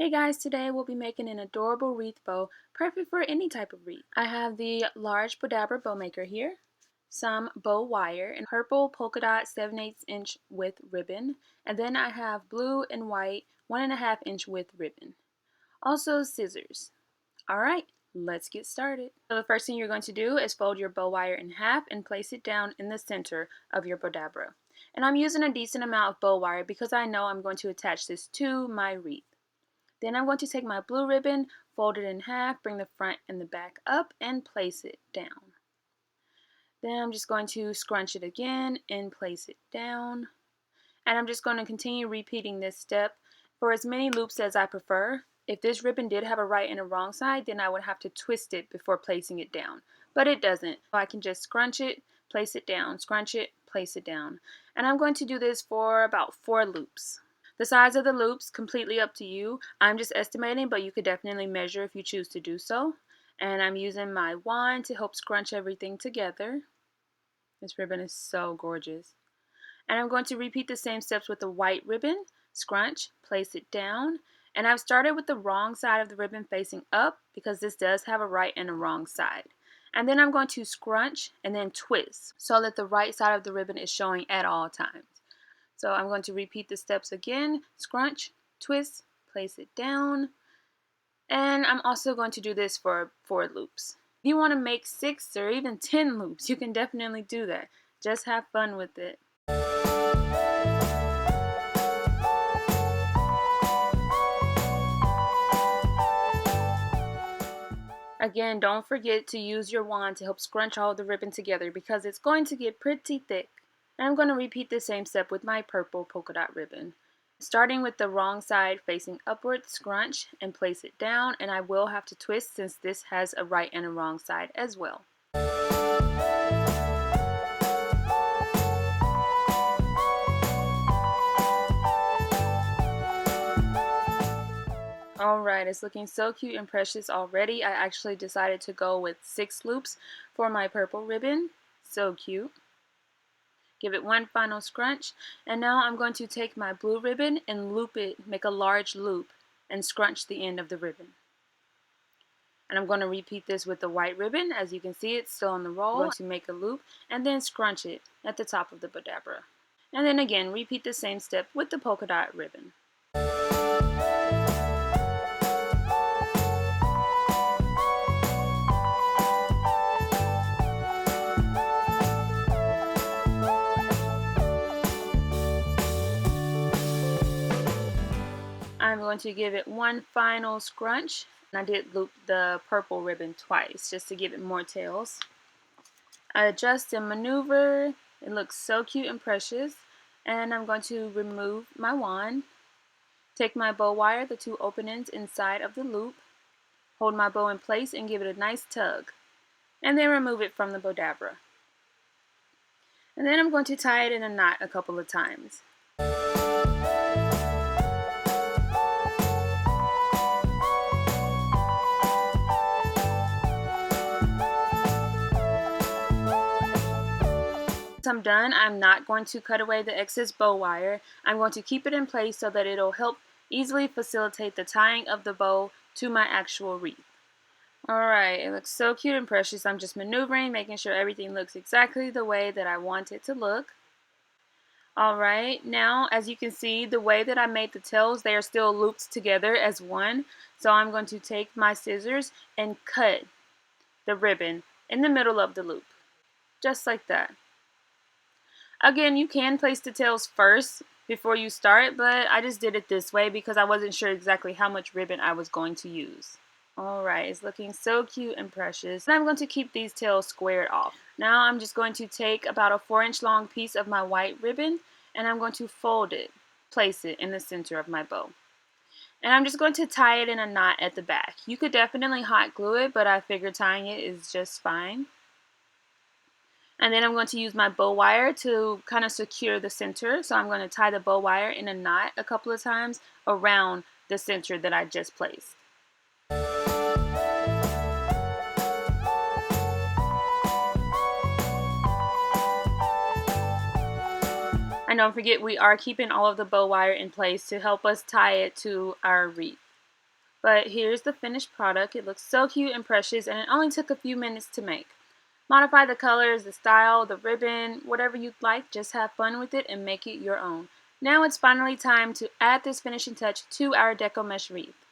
Hey guys, today we'll be making an adorable wreath bow, perfect for any type of wreath. I have the large bowdabra bow maker here, some bow wire, and purple polka dot 7/8 inch width ribbon, and then I have blue and white 1.5 inch width ribbon. Also scissors. Alright, let's get started. So the first thing you're going to do is fold your bow wire in half and place it down in the center of your bowdabra. And I'm using a decent amount of bow wire because I know I'm going to attach this to my wreath. Then I'm going to take my blue ribbon, fold it in half, bring the front and the back up, and place it down. Then I'm just going to scrunch it again and place it down. And I'm just going to continue repeating this step for as many loops as I prefer. If this ribbon did have a right and a wrong side, then I would have to twist it before placing it down. But it doesn't. So I can just scrunch it, place it down, scrunch it, place it down. And I'm going to do this for about 4 loops. The size of the loops, completely up to you. I'm just estimating, but you could definitely measure if you choose to do so. And I'm using my wand to help scrunch everything together. This ribbon is so gorgeous. And I'm going to repeat the same steps with the white ribbon. Scrunch, place it down. And I've started with the wrong side of the ribbon facing up because this does have a right and a wrong side. And then I'm going to scrunch and then twist so that the right side of the ribbon is showing at all times. So I'm going to repeat the steps again, scrunch, twist, place it down, and I'm also going to do this for 4 loops. If you want to make 6 or even 10 loops, you can definitely do that. Just have fun with it. Again, don't forget to use your wand to help scrunch all the ribbon together because it's going to get pretty thick. And I'm going to repeat the same step with my purple polka dot ribbon. Starting with the wrong side facing upward, scrunch and place it down, and I will have to twist since this has a right and a wrong side as well. Alright, it's looking so cute and precious already. I actually decided to go with 6 loops for my purple ribbon. So cute. Give it one final scrunch, and now I'm going to take my blue ribbon and loop it, make a large loop, and scrunch the end of the ribbon. And I'm going to repeat this with the white ribbon. As you can see, it's still on the roll. I'm going to make a loop and then scrunch it at the top of the bowdabra. And then again, repeat the same step with the polka dot ribbon. I'm going to give it one final scrunch. I did loop the purple ribbon twice just to give it more tails. I adjust and maneuver. It looks so cute and precious. And I'm going to remove my wand. Take my bow wire, the 2 open ends inside of the loop. Hold my bow in place and give it a nice tug. And then remove it from the bowdabra. And then I'm going to tie it in a knot a couple of times. I'm done, I'm not going to cut away the excess bow wire. I'm going to keep it in place so that it'll help easily facilitate the tying of the bow to my actual wreath. Alright, it looks so cute and precious. I'm just maneuvering, making sure everything looks exactly the way that I want it to look. Alright, now as you can see, the way that I made the tails, they are still looped together as one. So I'm going to take my scissors and cut the ribbon in the middle of the loop. Just like that. Again, you can place the tails first before you start, but I just did it this way because I wasn't sure exactly how much ribbon I was going to use. Alright, it's looking so cute and precious. And I'm going to keep these tails squared off. Now I'm just going to take about a 4-inch long piece of my white ribbon and I'm going to fold it, place it in the center of my bow. And I'm just going to tie it in a knot at the back. You could definitely hot glue it, but I figure tying it is just fine. And then I'm going to use my bow wire to kind of secure the center. So I'm going to tie the bow wire in a knot a couple of times around the center that I just placed. And don't forget, we are keeping all of the bow wire in place to help us tie it to our wreath. But here's the finished product. It looks so cute and precious, and it only took a few minutes to make. Modify the colors, the style, the ribbon, whatever you'd like. Just have fun with it and make it your own. Now it's finally time to add this finishing touch to our Deco mesh wreath.